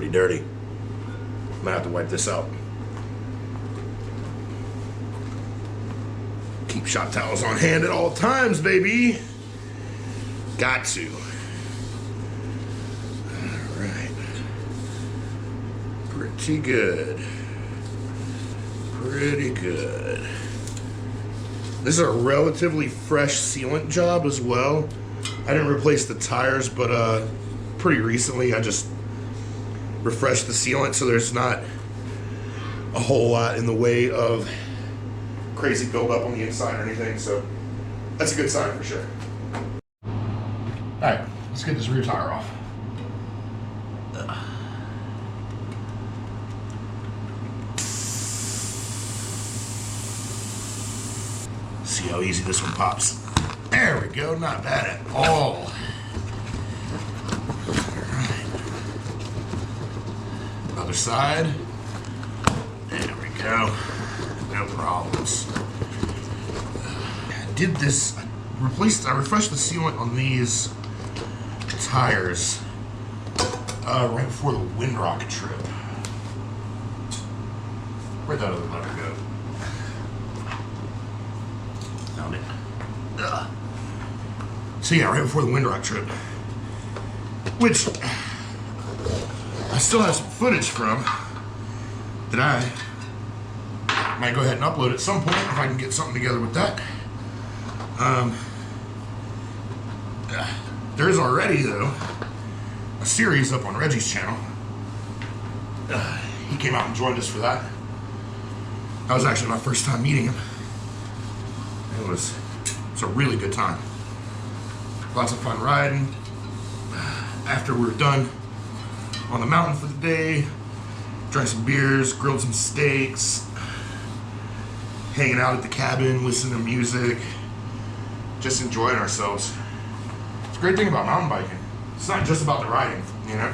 pretty dirty. Might have to wipe this out. Keep shop towels on hand at all times, baby. Got to. All right. Pretty good. Pretty good. This is a relatively fresh sealant job as well. I didn't replace the tires, but pretty recently I just refreshed the sealant, so there's not a whole lot in the way of crazy buildup on the inside or anything, so that's a good sign for sure. All right, let's get this rear tire off. See how easy this one pops. There we go, not bad at all. Other side. There we go. No problems. I did this. I refreshed the sealant on these tires right before the windrock trip. Where'd that other lever go? Found it. Ugh. So yeah, right before the windrock trip, which I still have some footage from that I might go ahead and upload at some point if I can get something together with that. There is already, though, a series up on Reggie's channel. He came out and joined us for that. That was actually my first time meeting him. It was a really good time. Lots of fun riding. After we were done on the mountain for the day, drank some beers, grilled some steaks, hanging out at the cabin, listening to music, just enjoying ourselves. It's a great thing about mountain biking. It's not just about the riding, you know?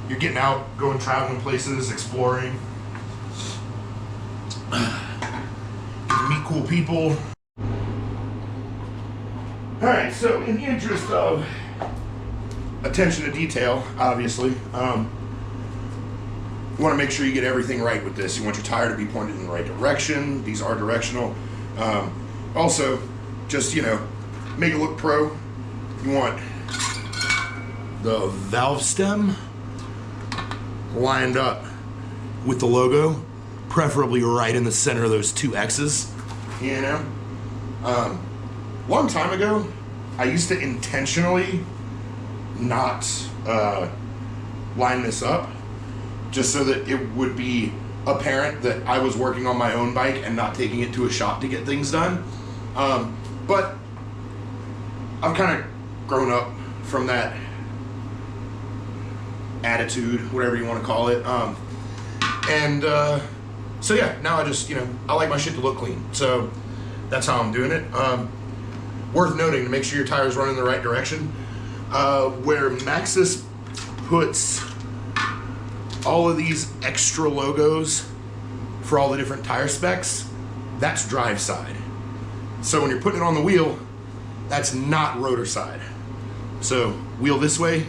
You're getting out, going traveling places, exploring, get to meet cool people. All right, so in the interest of attention to detail, obviously, you want to make sure you get everything right with this. You want your tire to be pointed in the right direction. These are directional. Also, just, you know, make it look pro. You want the valve stem lined up with the logo, preferably right in the center of those two X's, you know? Long time ago, I used to intentionally not line this up just so that it would be apparent that I was working on my own bike and not taking it to a shop to get things done. But I've kind of grown up from that attitude, whatever you want to call it. So yeah, now I just, you know, I like my shit to look clean. So that's how I'm doing it. Worth noting, to make sure your tires run in the right direction, where Maxxis puts all of these extra logos for all the different tire specs, that's drive side. So when you're putting it on the wheel, that's not rotor side. So wheel this way,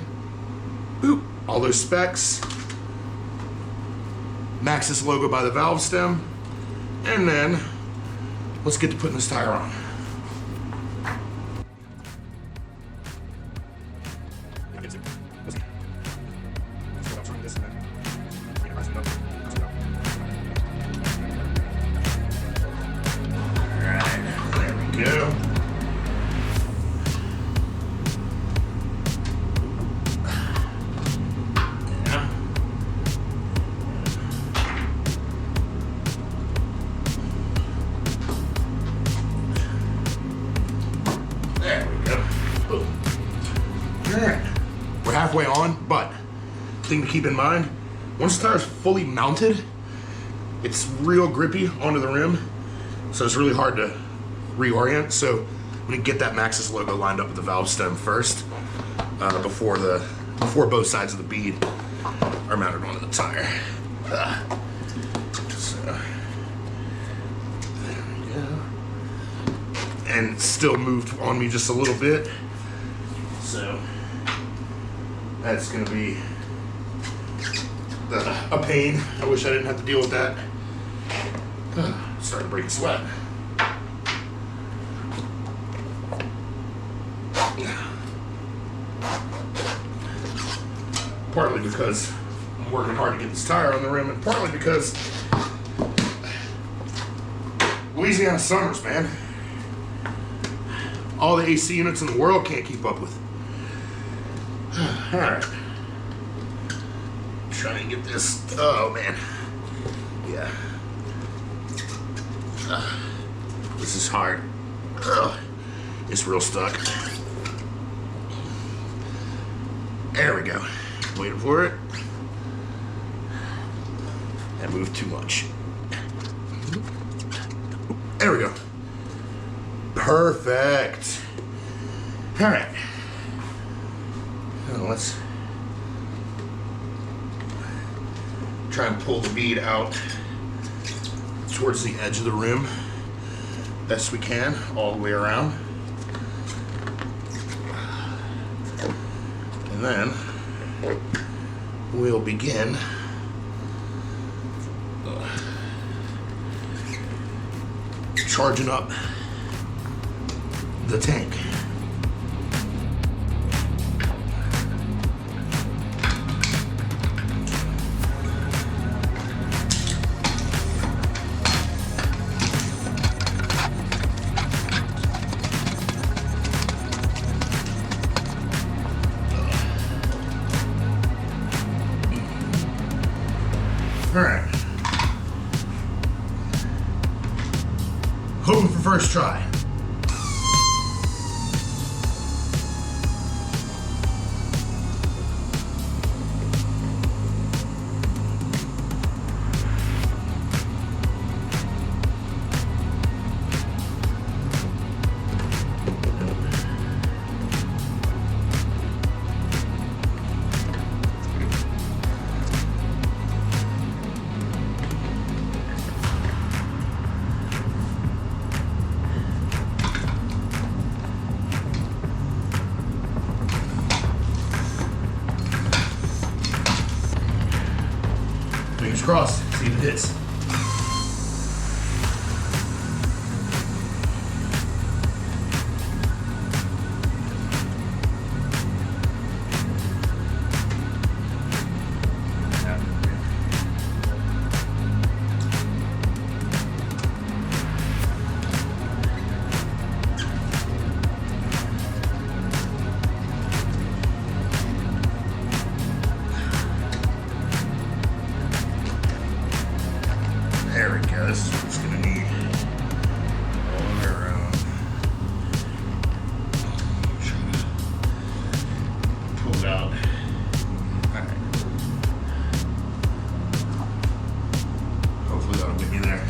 boop, all those specs, Maxxis logo by the valve stem, and then let's get to putting this tire on. We're halfway on, but thing to keep in mind, once the tire is fully mounted, it's real grippy onto the rim, so it's really hard to reorient. So I'm gonna get that Maxxis logo lined up with the valve stem first, before both sides of the bead are mounted onto the tire. So, there we go. And it's still moved on me just a little bit, so that's gonna be a pain. I wish I didn't have to deal with that. Starting to break a sweat. Partly because I'm working hard to get this tire on the rim, and partly because Louisiana summers, man. All the AC units in the world can't keep up with. All right. Try and get this. Oh man. Yeah. This is hard. It's real stuck. There we go. Waiting for it. That moved too much. There we go. Perfect. All right. Now let's try and pull the bead out towards the edge of the rim best we can, all the way around. And then we'll begin charging up the tank. All right. Hoping for first try. Fingers crossed, see if it hits. There we go, this is what it's gonna need. All the way around. Pull it out. Alright. Hopefully that'll get me there.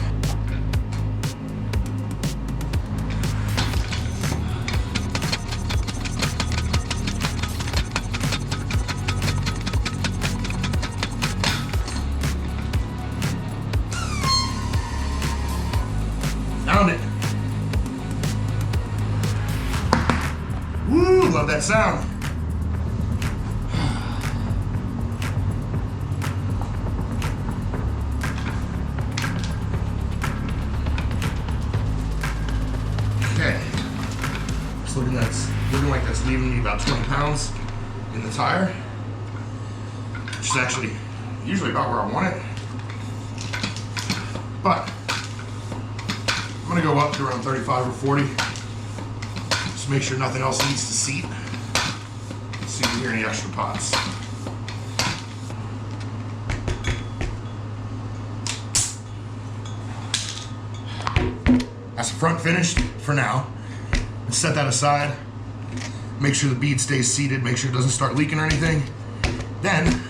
Found it. Woo, love that sound. Okay. It's looking like that's leaving me about 20 pounds in the tire, which is actually usually about where I want it. But I'm gonna go up to around 35 or 40. Just make sure nothing else needs to seat. Let's see if we hear any extra pots. That's the front finished for now. Let's set that aside. Make sure the bead stays seated. Make sure it doesn't start leaking or anything. Then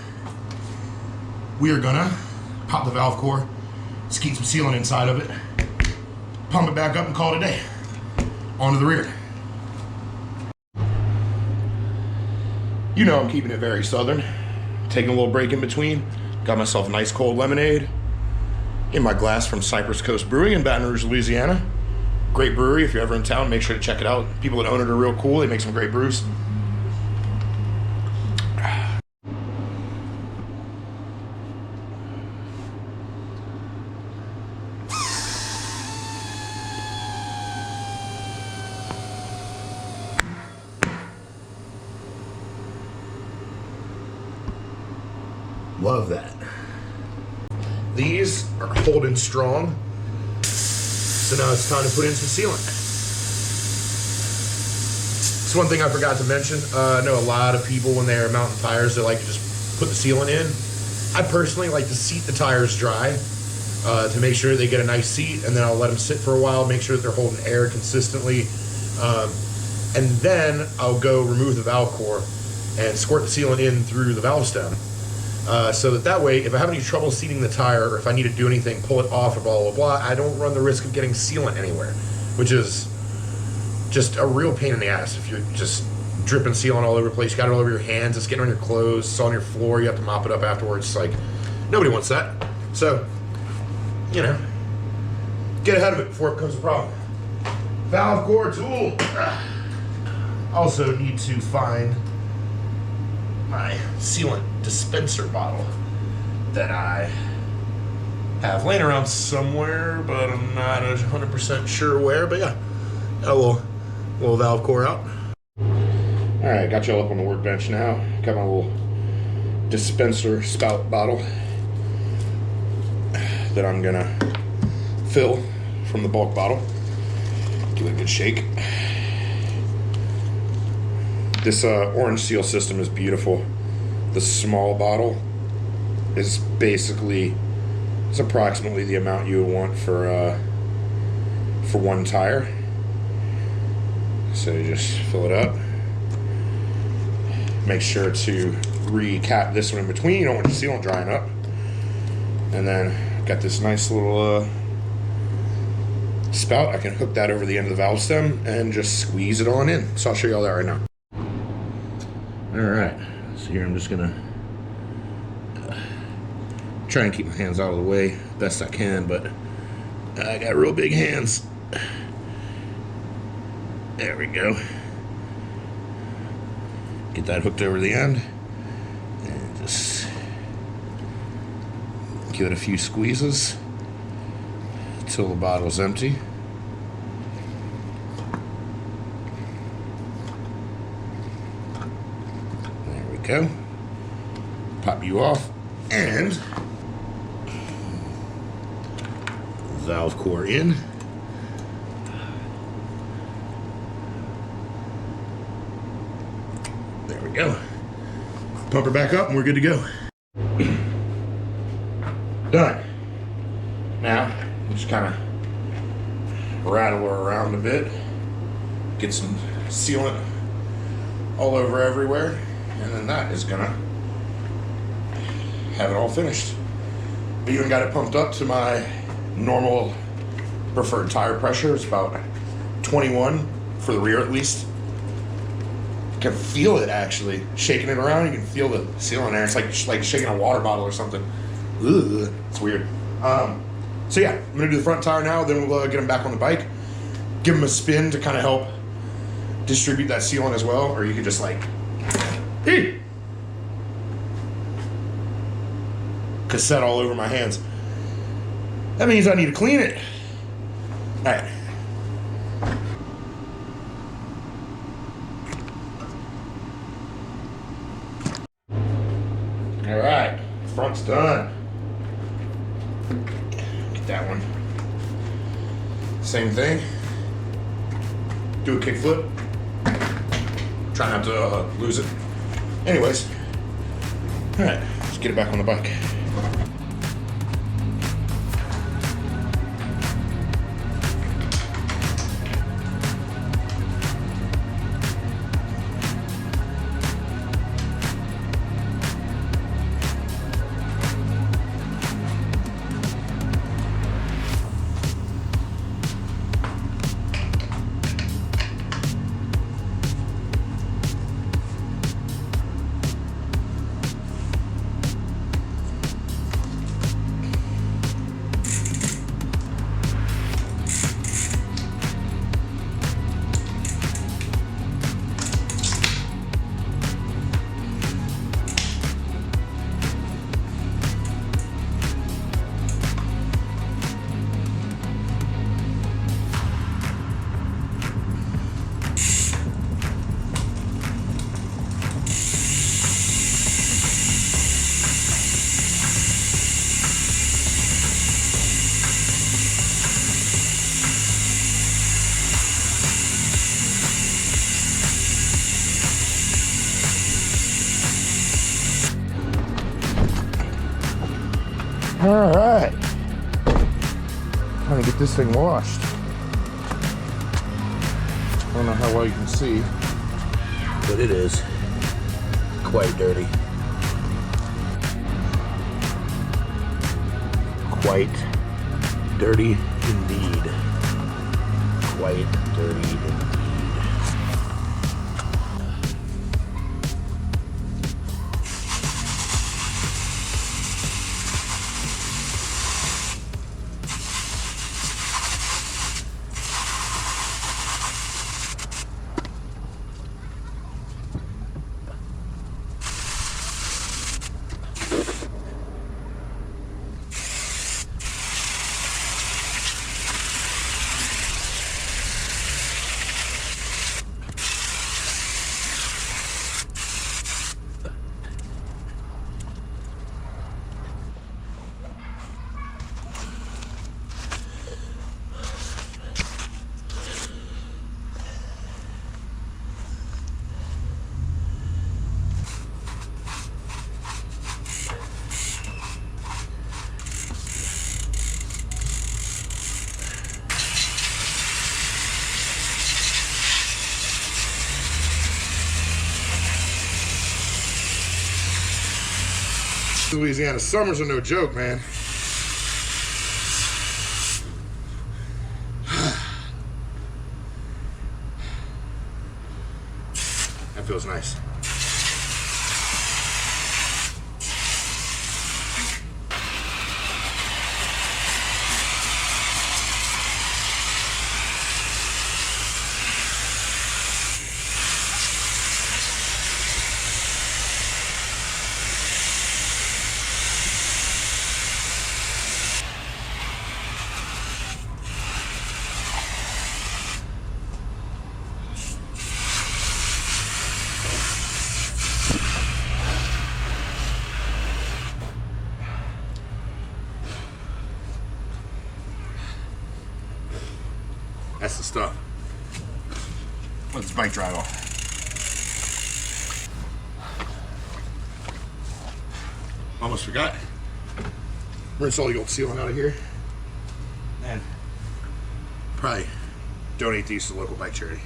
we are gonna pop the valve core. Let's keep some sealant inside of it. Pump it back up and call it a day. On to the rear. You know I'm keeping it very southern. Taking a little break in between. Got myself a nice cold lemonade in my glass from Cypress Coast Brewing in Baton Rouge, Louisiana. Great brewery. If you're ever in town, make sure to check it out. People that own it are real cool. They make some great brews. Love that. These are holding strong. So now it's time to put in some sealant. It's one thing I forgot to mention. I know a lot of people, when they're mounting tires, they like to just put the sealant in. I personally like to seat the tires dry to make sure they get a nice seat, and then I'll let them sit for a while, make sure that they're holding air consistently. And then I'll go remove the valve core and squirt the sealant in through the valve stem. So that way, if I have any trouble seating the tire, or if I need to do anything, pull it off, or blah, blah, blah, I don't run the risk of getting sealant anywhere, which is just a real pain in the ass. If you're just dripping sealant all over the place, you got it all over your hands, it's getting on your clothes, it's on your floor, you have to mop it up afterwards. It's like, nobody wants that. So, you know, get ahead of it before it becomes a problem. Valve core tool. Also need to find my sealant dispenser bottle that I have laying around somewhere, but I'm not 100% sure where. But yeah, got a little valve core out. All right, got y'all up on the workbench now. Got my little dispenser spout bottle that I'm gonna fill from the bulk bottle. Give it a good shake. This orange seal system is beautiful. The small bottle is basically, it's approximately the amount you would want for one tire. So you just fill it up. Make sure to recap this one in between. You don't want your sealant drying up. And then got this nice little spout. I can hook that over the end of the valve stem and just squeeze it on in. So I'll show you all that right now. All right, so here I'm just gonna try and keep my hands out of the way best I can, but I got real big hands. There we go. Get that hooked over the end and just give it a few squeezes until the bottle's empty. There we go. Pop you off, and valve core in. There we go. Pump her back up and we're good to go. Done. Now, just kind of rattle her around a bit. Get some sealant all over everywhere. And then that is gonna have it all finished. I even got it pumped up to my normal preferred tire pressure. It's about 21 for the rear at least. You can feel it actually. Shaking it around, you can feel the sealant there. It's like shaking a water bottle or something. Ugh, it's weird. So yeah, I'm gonna do the front tire now, then we'll get them back on the bike. Give them a spin to kind of help distribute that sealant as well, or you could just like, cassette all over my hands. That means I need to clean it. All right. All right, front's done. Get that one. Same thing. Do a kickflip. Try not to lose it. Anyways, all right, let's get it back on the bike. All right. Trying to get this thing washed. I don't know how well you can see, but it is quite dirty. Quite dirty indeed. Quite dirty indeed. Louisiana summers are no joke, man. That feels nice. That's the stuff. Let this bike dry off. Almost forgot. Rinse all the old sealant out of here. And probably donate these to the local bike charity.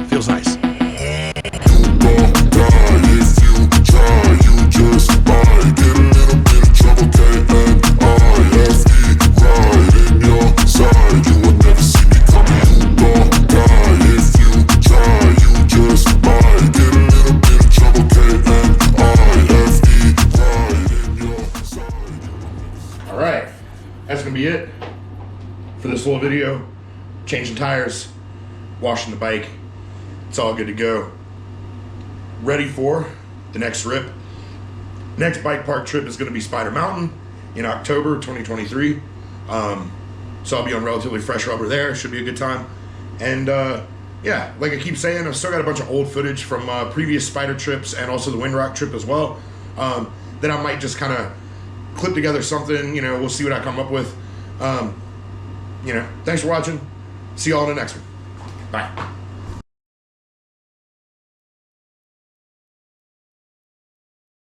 Feels nice. All right, that's gonna be it for this little video. Changing tires, washing the bike. It's all good to go. Ready for the next rip. Next bike park trip is going to be Spider Mountain in October 2023. So I'll be on relatively fresh rubber there. Should be a good time. And yeah, like I keep saying, I've still got a bunch of old footage from previous Spider trips and also the Windrock trip as well. That I might just kind of clip together something. You know, we'll see what I come up with. You know, thanks for watching. See y'all in the next one. Bye.